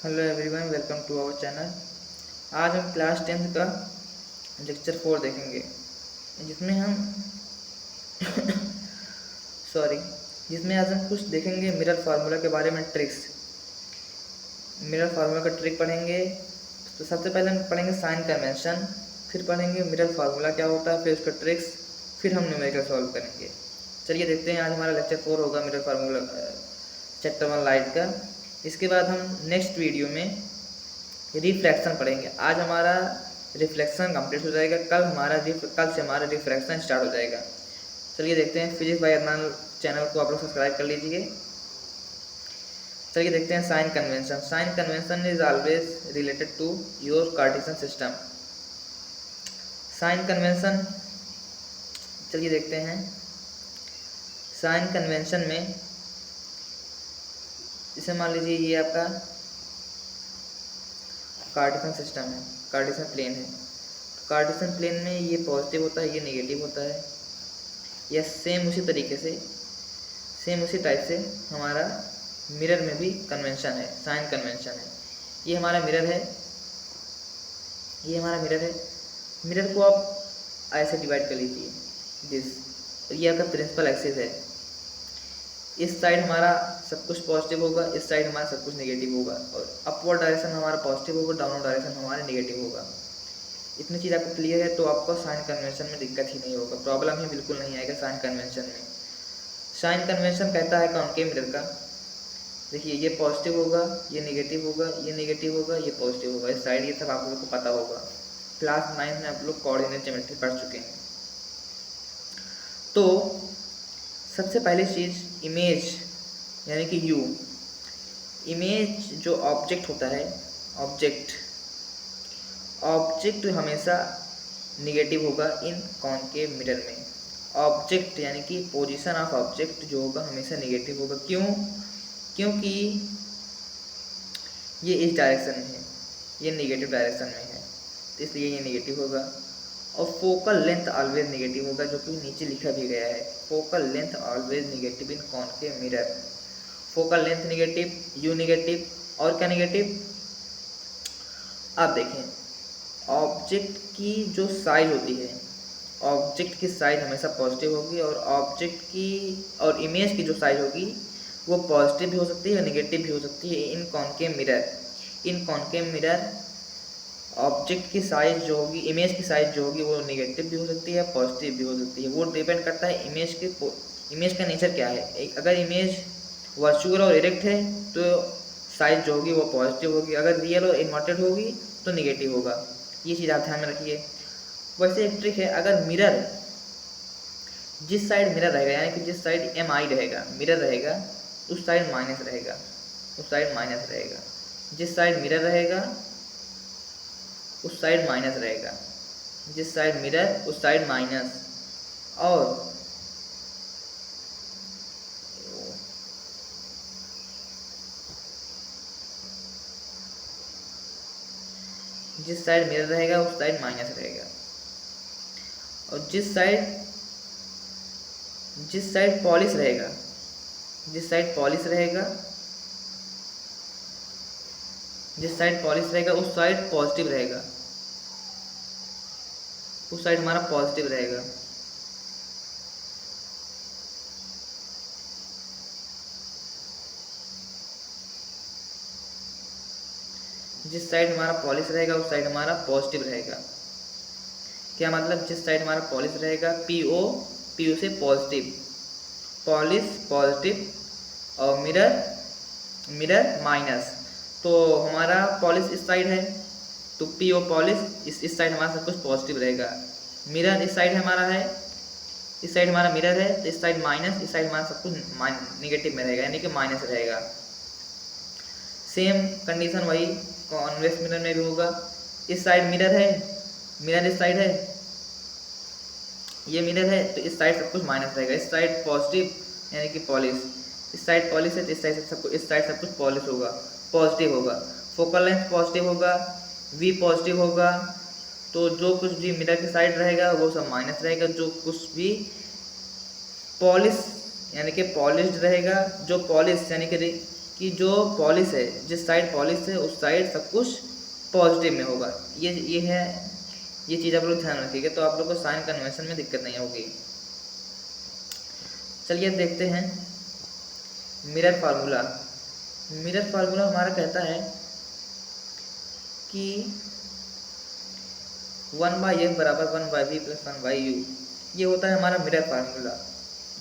Hello everyone, welcome to our channel. आज हम class 10th का लेक्चर 4 देखेंगे, जिसमें हम सॉरी जिसमें आज हम कुछ देखेंगे मिरर फार्मूला के बारे में, ट्रिक्स। मिरर फार्मूला का ट्रिक पढ़ेंगे। तो सबसे पहले हम पढ़ेंगे साइन कन्वेंशन, फिर पढ़ेंगे मिरर फार्मूला क्या होता है, फिर उसका ट्रिक्स, फिर हम न्यूमेरिकल सॉल्व करेंगे। चलिए देखते हैं, आज हमारा लेक्चर 4 होगा मिरर फार्मूला चैप्टर 1 लाइट का। इसके बाद हम नेक्स्ट वीडियो में रिफ्रैक्शन पढ़ेंगे। आज हमारा रिफ्लेक्शन कंप्लीट हो जाएगा, कल से हमारा रिफ्रैक्शन स्टार्ट हो जाएगा। चलिए देखते हैं। फिजिक्स बाय अदनान चैनल को आप लोग सब्सक्राइब कर लीजिए। चलिए देखते हैं sign convention. Sign convention is always related to your Cartesian system. Sign convention, चलिए देखते हैं। साइन कन्वेंशन में इसे मान लीजिए ये आपका कार्टेशियन सिस्टम है, कार्टेशियन प्लेन है। कार्टेशियन प्लेन में ये पॉजिटिव होता है, ये नेगेटिव होता है। या सेम उसी तरीके से, सेम उसी टाइप से हमारा मिरर में भी कन्वेंशन है, साइन कन्वेंशन है। ये हमारा मिरर है, ये हमारा मिरर है। मिरर को आप ऐसे डिवाइड कर लीजिए, दिस। ये आपका प्रिंसिपल एक्सिस है। इस साइड हमारा सब कुछ पॉजिटिव होगा, इस साइड हमारा सब कुछ नेगेटिव होगा। और अपवर्ड डायरेक्शन हमारा पॉजिटिव होगा, डाउनवर्ड डायरेक्शन हमारा नेगेटिव होगा। इतनी चीज़ आपको क्लियर है तो आपको साइन कन्वेंशन में दिक्कत ही नहीं होगा, प्रॉब्लम ही बिल्कुल नहीं आएगा साइन कन्वेंशन में। साइन कन्वेंशन कहता है कॉनकेव मिरर का। देखिए, ये पॉजिटिव होगा, ये नेगेटिव होगा, ये नेगेटिव होगा, ये पॉजिटिव होगा, इस साइड। ये सब आप लोग को पता होगा, क्लास 9 में आप लोग कोऑर्डिनेट ज्योमेट्री पढ़ चुके हैं। तो सबसे पहली चीज़ इमेज, यानी कि यू। इमेज जो ऑब्जेक्ट होता है, ऑब्जेक्ट हमेशा नेगेटिव होगा इन कॉनकेव मिरर में। ऑब्जेक्ट यानी कि पोजीशन ऑफ ऑब्जेक्ट जो होगा हमेशा नेगेटिव होगा। क्यों? क्योंकि ये इस डायरेक्शन में है, ये नेगेटिव डायरेक्शन में है, तो इसलिए ये नेगेटिव होगा। और फोकल लेंथ ऑलवेज नेगेटिव होगा, जो कि नीचे लिखा भी गया है। Focal length always negative in concave mirror. Focal length negative, you negative, और क्या नेगेटिव? आप देखें, ऑब्जेक्ट की जो साइज होती है, ऑब्जेक्ट की साइज हमेशा पॉजिटिव होगी, और ऑब्जेक्ट की और इमेज की जो साइज होगी वो पॉजिटिव भी हो सकती है और नेगेटिव भी हो सकती है इन कॉनकेव मिरर। इन कॉनकेव मिरर ऑब्जेक्ट की साइज जो होगी, इमेज की साइज जो होगी, वो नेगेटिव भी हो सकती है, पॉजिटिव भी हो सकती है। वो डिपेंड करता है इमेज का नेचर क्या है। अगर इमेज वर्चुअल और इरेक्ट है तो साइज जो होगी वो पॉजिटिव होगी, अगर रियल और इन्वर्टेड होगी तो नेगेटिव होगा। ये चीज़ आप ध्यान में रखिए। वैसे एक ट्रिक है, अगर मिरर जिस साइड मिरर रहेगा, यानी कि जिस साइड MI रहेगा, मिरर रहेगा, उस साइड माइनस रहेगा, उस साइड माइनस रहेगा। जिस साइड मिरर रहेगा उस साइड माइनस रहेगा, जिस साइड मिरर उस साइड माइनस। और जिस साइड मिरर रहेगा उस साइड माइनस रहेगा। और जिस साइड पॉलिश रहेगा, जिस साइड पॉलिश रहेगा, जिस साइड पॉलिश रहेगा उस साइड पॉजिटिव रहेगा, उस साइड हमारा पॉजिटिव रहेगा। जिस साइड हमारा पॉलिश रहेगा उस साइड हमारा पॉजिटिव रहेगा। क्या मतलब? जिस साइड हमारा पॉलिश रहेगा, PO से पॉजिटिव, पॉलिश पॉजिटिव, और मिरर माइनस। तो हमारा पॉलिश इस साइड है तो PO पॉलिश, इस साइड हमारा सब कुछ पॉजिटिव रहेगा। मिरर इस साइड हमारा है, इस साइड हमारा मिरर है, तो इस साइड माइनस, इस साइड हमारा सब कुछ नेगेटिव में रहेगा, यानी कि माइनस रहेगा। सेम कंडीशन वही कॉन्वेक्स मिरर में भी होगा। इस साइड मिरर है, मिरर इस साइड है, ये मिरर है, तो इस साइड सब कुछ माइनस रहेगा। इस साइड पॉजिटिव यानी कि पॉलिश, इस साइड पॉलिश है तो इस साइड सब कुछ पॉलिश होगा, पॉजिटिव होगा। फोकल लेंथ पॉजिटिव होगा, V पॉजिटिव होगा, तो जो कुछ भी मिरर की साइड रहेगा वो सब माइनस रहेगा। जो कुछ भी पॉलिश यानी कि पॉलिश्ड रहेगा, जो पॉलिश यानी कि कि जो पॉलिश है, जिस साइड पॉलिश है उस साइड सब कुछ पॉजिटिव में होगा। ये है, ये चीज़ आप लोग ध्यान रखिएगा, तो आप लोग को साइन कन्वेंशन में दिक्कत नहीं होगी। चलिए अब देखते हैं मिरर फार्मूला। मिरर फार्मूला हमारा कहता है कि 1/f बराबर 1/v प्लस 1/u, ये होता है हमारा मिरर फार्मूला,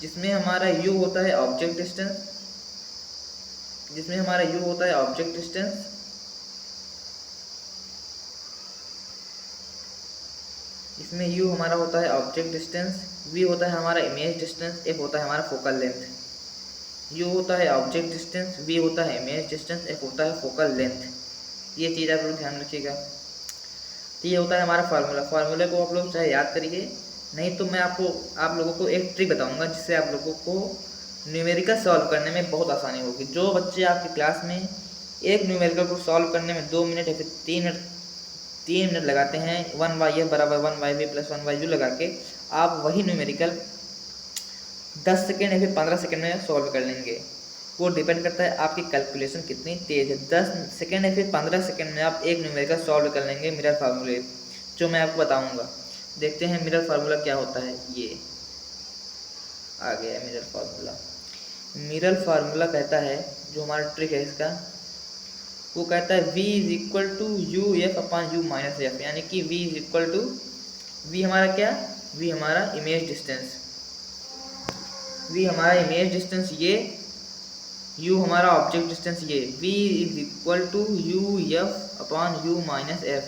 जिसमें हमारा u होता है ऑब्जेक्ट डिस्टेंस, जिसमें हमारा u होता है ऑब्जेक्ट डिस्टेंस, इसमें u हमारा होता है ऑब्जेक्ट डिस्टेंस, v होता है हमारा इमेज डिस्टेंस, f होता है हमारा फोकल लेंथ। u होता है ऑब्जेक्ट डिस्टेंस, v होता है इमेज डिस्टेंस, f होता है फोकल लेंथ। ये चीज़ आप लोग ध्यान रखिएगा। तो ये होता है हमारा फार्मूला। फार्मूले को आप लोग चाहे याद करिए, नहीं तो मैं आप लोगों को एक ट्रिक बताऊंगा जिससे आप लोगों को न्यूमेरिकल सॉल्व करने में बहुत आसानी होगी। जो बच्चे आपकी क्लास में एक न्यूमेरिकल को सॉल्व करने में 2 मिनट या फिर 3 मिनट लगाते हैं, 1/f बराबर 1/v प्लस 1/u लगा के, आप वही न्यूमेरिकल 10 सेकेंड या फिर 15 सेकेंड में सॉल्व कर लेंगे। वो डिपेंड करता है आपकी कैलकुलेशन कितनी तेज़ है। 10 सेकेंड या फिर 15 सेकेंड में आप एक न्यूमेरिकल सॉल्व कर लेंगे मिरर फार्मूले, जो मैं आपको बताऊंगा। देखते हैं मिरर फार्मूला क्या होता है। ये आ गया है मिरर फार्मूला। मिरर फार्मूला कहता है, जो हमारा ट्रिक है इसका, वो कहता है v is equal to u f upon u minus f, यानी कि v is equal to, v हमारा क्या, v हमारा इमेज डिस्टेंस, v हमारा इमेज डिस्टेंस ये, u हमारा ऑब्जेक्ट डिस्टेंस ये, v is equal to u f upon u minus f.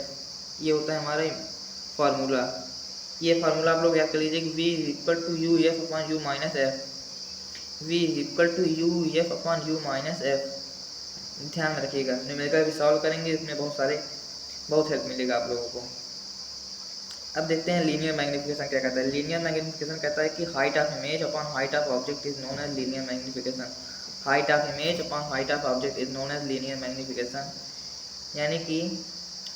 ये होता है हमारा फार्मूला। ये फार्मूला आप लोग याद कर लीजिए कि v is equal to u f upon u minus f, v is equal to u f upon u minus f. ध्यान रखिएगा, न्यूमेरिकल भी सॉल्व करेंगे, इसमें बहुत हेल्प मिलेगा आप लोगों को। अब देखते हैं लीनियर मैग्निफिकेशन क्या कहता है। लीनियर मैग्निफिकेशन कहता है कि height of image upon height of object is known as linear magnification. Height of image upon height of object is known as linear magnification, यानी कि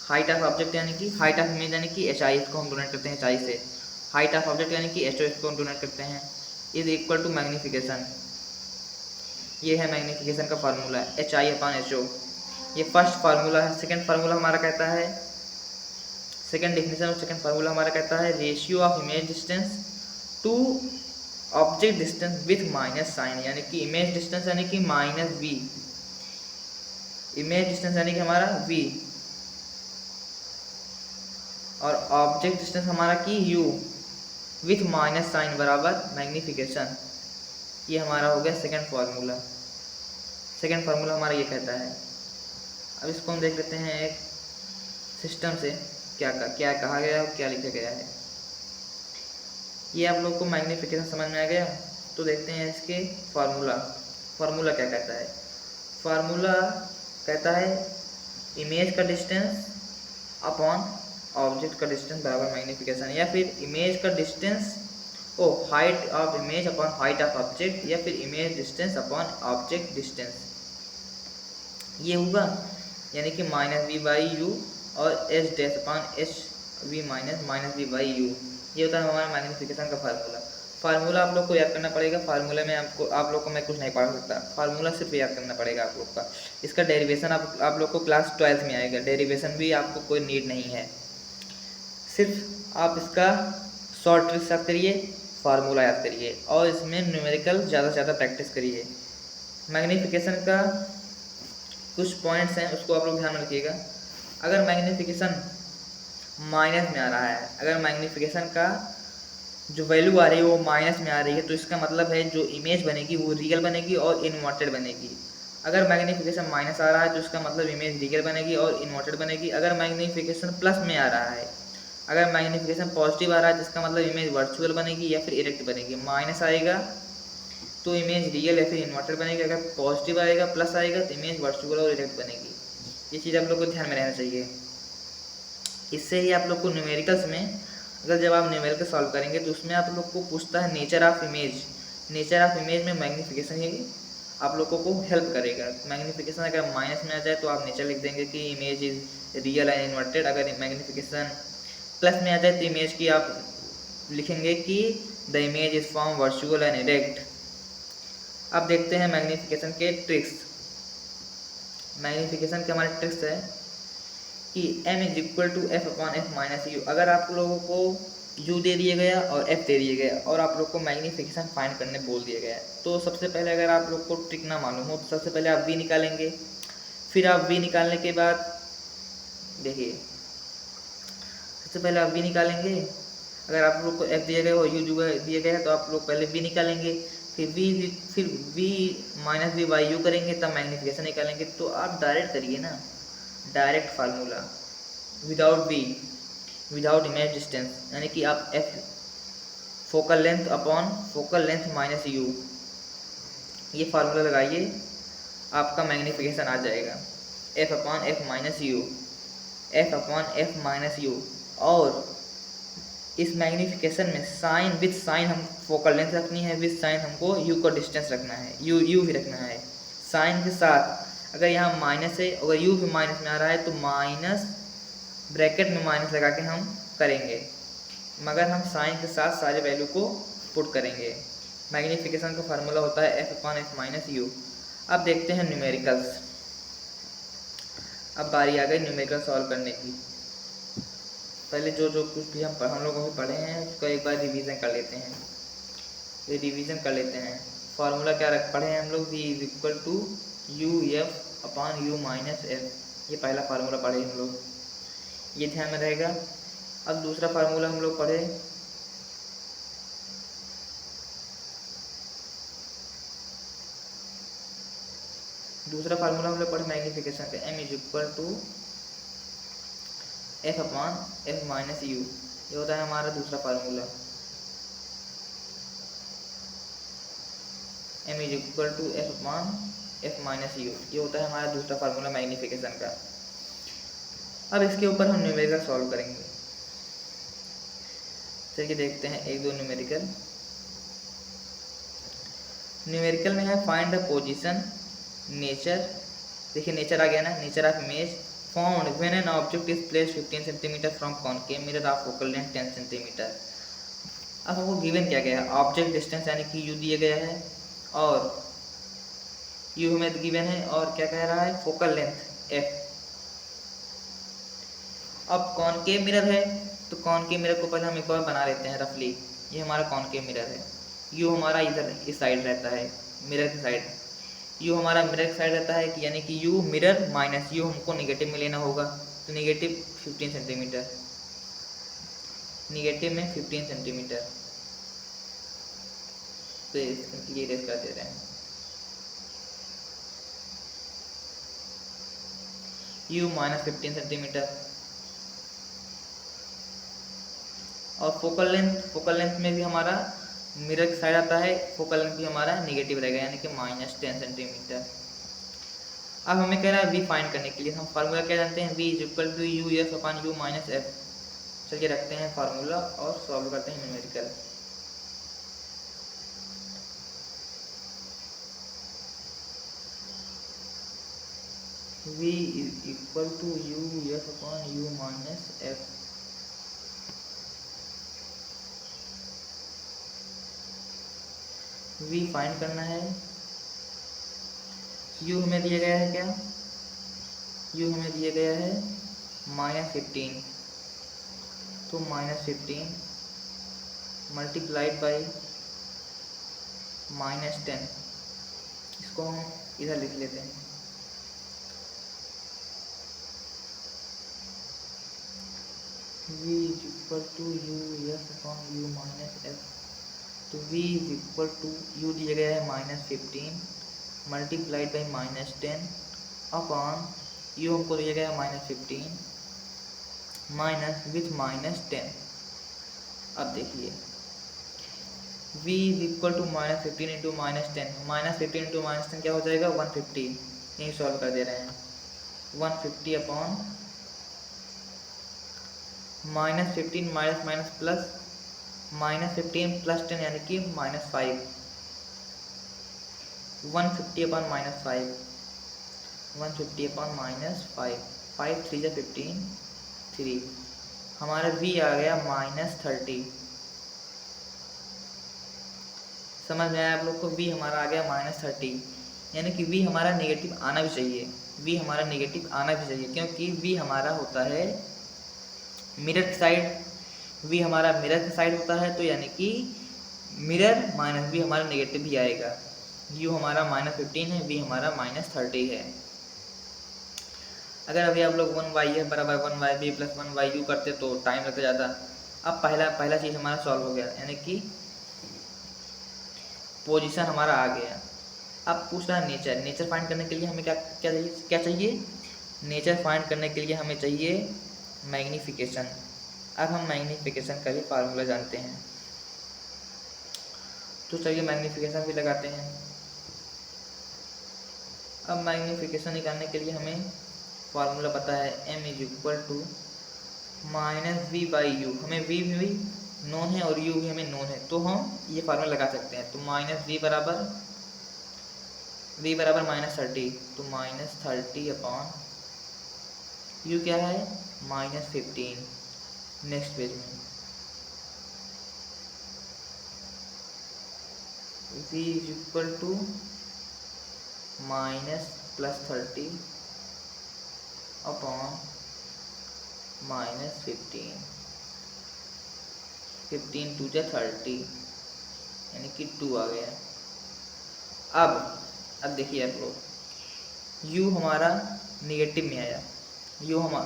हाइट ऑफ ऑब्जेक्ट यानी कि हाइट ऑफ इमेज यानी कि HI, इसको हम donate करते हैं HI से। हाइट ऑफ ऑब्जेक्ट यानी कि HO, इसको हम डोनेट करते हैं, इज इक्वल टू मैग्निफिकेशन। ये है मैग्निफिकेशन का फार्मूला, HI अपॉन HO। ये फर्स्ट फार्मूला है। सेकंड फार्मूला हमारा कहता है, सेकंड डेफिनेशन और सेकंड फार्मूला हमारा कहता है ratio of image distance to object distance with minus sign, यानी कि इमेज डिस्टेंस यानी कि माइनस v, इमेज डिस्टेंस यानी कि हमारा v, और ऑब्जेक्ट डिस्टेंस हमारा की u विथ माइनस साइन बराबर मैग्निफिकेशन। ये हमारा हो गया सेकंड फार्मूला। सेकंड फार्मूला हमारा ये कहता है। अब इसको हम देख लेते हैं एक सिस्टम से क्या कहा गया और क्या लिखा गया है। ये आप लोग को मैग्निफिकेशन समझ में आ गया, तो देखते हैं इसके फार्मूला क्या कहता है। फार्मूला कहता है इमेज का डिस्टेंस अपॉन ऑब्जेक्ट का डिस्टेंस बराबर मैग्निफिकेशन, या फिर इमेज का distance height of image upon height of object, या फिर image distance upon object distance. ये होगा यानी कि -v/u और h dash upon hv minus v/u। ये होता है हमारा मैग्निफिकेशन का फार्मूला आप लोग को याद करना पड़ेगा। फार्मूले में आप लोग को मैं कुछ नहीं पढ़ा सकता, फार्मूला सिर्फ याद करना पड़ेगा आप लोग का। इसका डेरिवेशन आप लोग को क्लास 12th में आएगा, डेरिवेशन भी आपको कोई नीड नहीं है, सिर्फ आप इसका शॉर्ट ट्रिक्स याद करिए, फार्मूला याद करिए, और इसमें न्यूमेरिकल ज़्यादा से ज़्यादा प्रैक्टिस करिए। मैग्निफिकेशन का कुछ पॉइंट्स हैं, उसको आप लोग ध्यान में रखिएगा। अगर मैग्निफिकेशन माइनस में आ रहा है, अगर मैग्निफिकेशन का जो वैल्यू आ रही है वो माइनस में आ रही है, तो इसका मतलब है जो इमेज बनेगी वो रियल बनेगी और इन्वर्टेड बनेगी। अगर मैग्निफिकेशन माइनस आ रहा है तो इसका मतलब इमेज रियल बनेगी और इन्वर्टेड बनेगी। अगर मैग्निफिकेशन प्लस में आ रहा है, अगर मैग्निफिकेशन पॉजिटिव आ रहा है तो इसका मतलब इमेज वर्चुअल बनेगी या फिर इरेक्ट बनेगी। माइनस आएगा तो इमेज रियल या फिर इन्वर्टेड बनेगी, अगर पॉजिटिव आएगा प्लस आएगा तो इमेज वर्चुअल और इरेक्ट बनेगी। ये चीज़ आप लोग को ध्यान में रहना चाहिए। इससे ही आप लोग को न्यूमेरिकल्स में, अगर जब आप न्यूमेरिकल सॉल्व करेंगे तो उसमें आप लोग को पूछता है nature of image. Nature of image में मैग्निफिकेशन ही आप लोगों को हेल्प करेगा। मैग्निफिकेशन अगर माइनस में आ जाए तो आप नेचर लिख देंगे कि image is real and inverted. अगर मैग्निफिकेशन प्लस में आ जाए तो इमेज की आप लिखेंगे कि the image is form virtual and erect. अब देखते हैं मैग्निफिकेशन के ट्रिक्स। मैग्नीफिकेशन के हमारे ट्रिक्स है कि m is equal to f upon f minus u. अगर आप लोगों को u दे दिया गया और f दे दिया गया और आप लोग को मैग्नीफिकेशन फाइंड करने बोल दिया गया, तो सबसे पहले अगर आप लोग को ट्रिक ना मालूम हो तो सबसे पहले आप v निकालेंगे। फिर आप v निकालने के बाद देखिए, सबसे पहले आप v निकालेंगे। अगर आप लोग को f दिया गया और u दिया गया है तो आप लोग पहले v निकालेंगे, फिर v minus v by u करेंगे, तब मैग्नीफिकेशन निकालेंगे। तो आप डायरेक्ट करिए ना, direct formula without v, without image distance, यानी कि आप f focal length upon focal length minus u, ये फार्मूला लगाइए, आपका मैग्नीफिकेशन आ जाएगा f upon f minus u, f upon f minus u. और इस मैग्नीफिकेशन में साइन विथ साइन हम फोकल लेंथ रखनी है, विथ साइन हमको u को डिस्टेंस रखना है, u भी रखना है साइन के साथ। अगर यहाँ माइनस है, अगर u भी माइनस में आ रहा है तो माइनस ब्रैकेट में माइनस लगा के हम करेंगे, मगर हम साइन के साथ सारे वैल्यू को पुट करेंगे। मैग्नीफिकेशन का फार्मूला होता है F upon f minus you. अब देखते हैं न्यूमेरिकल्स। अब बारी आ गई न्यूमेरिकल सॉल्व करने की। पहले जो कुछ भी हम लोगों को पढ़े हैं उसका एक बार रिवीजन कर लेते हैं, ये रिवीजन कर लेते हैं। फार्मूला क्या पढ़े हैं हम लोग, v is equal to u f upon u minus f, ये पहला फार्मूला पढ़े हम लोग, ये ध्यान में रहेगा। अब दूसरा फार्मूला हम लोग पढ़े, दूसरा फार्मूला हम लोग पढ़े मैग्नीफिकेशन का, m is equal to f upon f minus u, ये होता है हमारा दूसरा formula. m is equal to f upon f minus u, ये होता है हमारा दूसरा फार्मूला मैग्नीफिकेशन का। अब इसके ऊपर हम न्यूमेरिकल सॉल्व करेंगे। चलिए देखते हैं एक दो न्यूमेरिकल। न्यूमेरिकल में है फाइंड द पोजीशन, नेचर, देखिए नेचर आ गया ना, nature of image found when an object is placed 15 centimetre from concave mirror of focal length 10 centimetre. अब हमको गिवन क्या गया है, ऑब्जेक्ट डिस्टेंस यानी कि u दिया गया है और u हमें गिवन है, और क्या कह रहा है, फोकल लेंथ f। अब कॉनकेव मिरर है तो कॉनकेव मिरर को पहले हम एक बार बना लेते हैं रफली। ये हमारा कॉनकेव मिरर है, u हमारा इधर इस साइड रहता है, मिरर की साइड, u हमारा मिरर की साइड रहता है कि यानी कि u मिरर माइनस u हमको निगेटिव में लेना होगा, तो निगेटिव 15 सेंटीमीटर, निगेटिव में 15 सेंटीमीटर, तो ये रेस कर दे रहे हैं। u minus 15 centimetre. और फोकल लेंथ में भी हमारा मिरर की साइड आता है, फोकल लेंथ भी हमारा नेगेटिव रहेगा यानी कि माइनस 10 सेंटीमीटर। अब हमें कह रहा है v फाइंड करने के लिए, हम फार्मूला क्या जानते हैं, v is equal to u f upon u minus f. चलिए रखते हैं फार्मूला और सॉल्व करते हैं numerical. v is equal to u f upon u minus f. v find करना है, u हमें दिया गया है क्या, u हमें दिया गया है -15, तो -15 मल्टीप्लाइड बाई -10, इसको हम इधर लिख लेते हैं। v is equal to u f upon u minus f, तो v is equal to u दिया गया है -15 मल्टीप्लाइड बाई -10 अपॉन u हमको दिया गया है -15 माइनस विथ -10। अब देखिए v is equal to -15 into -10, -15 into -10 क्या हो जाएगा 150, यही सॉल्व कर दे रहे हैं। 150 upon -15 minus minus plus, -15 plus 10 यानी कि -5, 150 अपॉन -5, 150 अपॉन -5, 5 3 जा 15, 3, हमारा v आ गया -30। समझ में आया आप लोग को, v हमारा आ गया -30, यानी कि v हमारा नेगेटिव आना भी चाहिए। वी हमारा नेगेटिव आना भी चाहिए, क्योंकि वी हमारा होता है मिरर साइड, वी हमारा मिरर साइड होता है, तो यानी कि मिरर माइनस वी हमारा नेगेटिव भी आएगा। यू हमारा -15 है, वी हमारा -30 है। अगर अभी आप लोग 1y है बराबर 1yb प्लस 1yu करते तो टाइम लगता ज़्यादा। अब पहला चीज़ हमारा सॉल्व हो गया, यानी कि पोजीशन हमारा आ गया। अब पूछ रहा है नेचर फाइंड करने के लिए हमें क्या चाहिए? नेचर फाइंड करने के लिए हमें चाहिए मैग्नीफिकेशन। अब हम मैग्नीफिकेशन का भी फार्मूला जानते हैं, तो चलिए मैग्नीफिकेशन भी लगाते हैं। अब मैग्नीफिकेशन निकालने के लिए हमें फार्मूला पता है, m = -v/u। हमें v भी नोन है और u भी हमें नोन है, तो हम ये फार्मूला लगा सकते हैं। तो -v बराबर -30, तो -30 अपॉन u क्या है -15। नेक्स्ट पेज में v = -+30 अपॉन -15, 15 2 × 30 यानी कि 2 आ गया। अब देखिए आप लोग, u हमारा निगेटिव में आया, u हमारा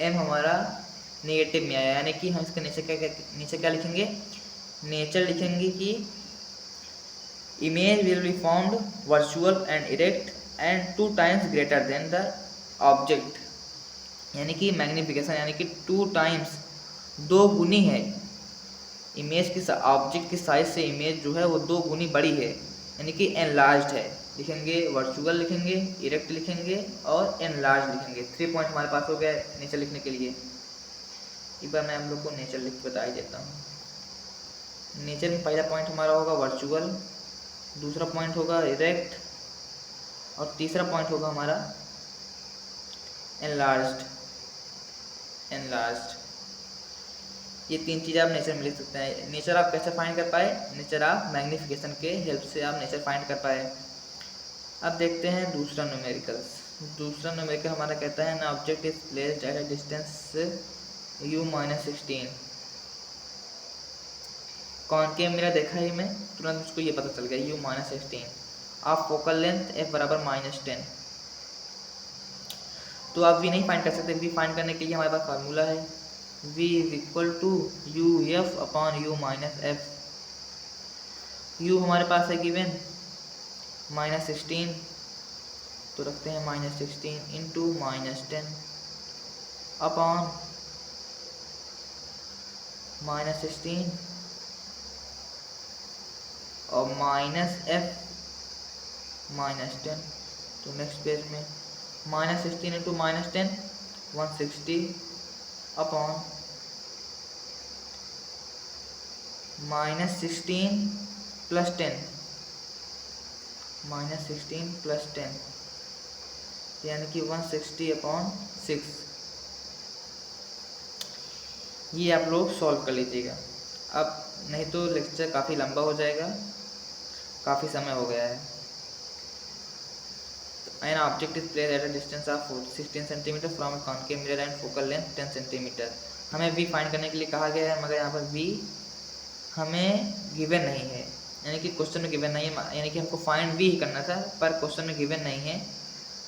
m हमारा नेगेटिव में आया, यानी कि हम इसके नीचे क्या लिखेंगे? नेचर लिखेंगे कि image will be found virtual and erect and 2 times greater than the object, यानी कि मैग्नीफिकेशन यानी कि 2 टाइम्स 2 गुनी है। इमेज की ऑब्जेक्ट की साइज से इमेज जो है वो 2 गुनी बड़ी है, यानी कि एनलार्ज्ड है। लिखेंगे वर्चुअल, लिखेंगे इरेक्ट, लिखेंगे और एनलार्ज लिखेंगे। 3 पॉइंट हमारे पास हो गया नेचर लिखने के लिए। एक बार मैं आप लोग को नेचर लिख के बता ही देता हूँ। नेचर में पहला पॉइंट हमारा होगा वर्चुअल, दूसरा पॉइंट होगा इरेक्ट और तीसरा पॉइंट होगा हमारा एनलार्ज्ड। ये 3 चीज़ आप नेचर में लिख सकते हैं। नेचर आप कैसे फाइंड कर पाए? नेचर आप मैग्नीफिकेशन के हेल्प से आप नेचर फाइंड कर पाए। अब देखते हैं दूसरा न्यूमेरिकल हमारा कहता है, ना object is placed at a distance u-16। Concave mirror देखा ही मैं, तुरंत मुझको ये पता चल गया u-16 of focal length f बराबर -10। तो आप v नहीं फाइंड कर सकते। v फाइंड करने के लिए हमारे पास फार्मूला है, v = uf upon u - f। u हमारे पास है गिवन -16, तो रखते हैं -16 इंटू -10 अपॉन -16 और -f -10। तो नेक्स्ट पेज में -16 इंटू -10 160 अपॉन -16 + 10 यानी कि 160/6। ये आप लोग सॉल्व कर लीजिएगा, अब नहीं तो लेक्चर काफ़ी लंबा हो जाएगा, काफ़ी समय हो गया है। An object is placed at a distance of 16 cm from a concave mirror and focal length 10 cm। हमें v फाइंड करने के लिए कहा गया है, मगर यहाँ पर v हमें गिवन नहीं है, यानी कि क्वेश्चन में गिवन नहीं है, यानी कि हमको फाइंड v ही करना था, पर क्वेश्चन में गिवन नहीं है।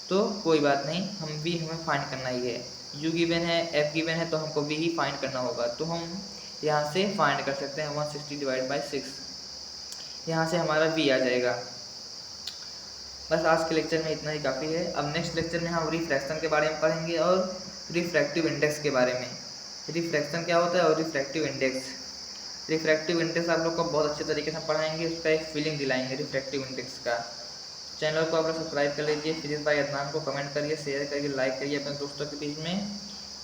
तो कोई बात नहीं, हमें फाइंड करना ही है। u गिवन है, f गिवन है, तो हमको v ही फाइंड करना होगा। तो हम यहाँ से फाइंड कर सकते हैं 160/6, यहाँ से हमारा v आ जाएगा। बस आज के लेक्चर में इतना ही काफ़ी है। अब नेक्स्ट लेक्चर में हम रिफ्रैक्शन के बारे में पढ़ेंगे और रिफ्रैक्टिव इंडेक्स के बारे में। रिफ्रैक्शन क्या होता है और रिफ्रैक्टिव इंडेक्स आप लोग को बहुत अच्छे तरीके से पढ़ाएंगे, उसका एक फीलिंग दिलाएंगे रिफ्रैक्टिव इंडेक्स का। चैनल को आप लोग सब्सक्राइब कर लीजिए, फिजिक्स बाय अदनान को कमेंट करिए, शेयर करिए, लाइक करिए अपने दोस्तों के बीच में।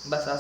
बस आज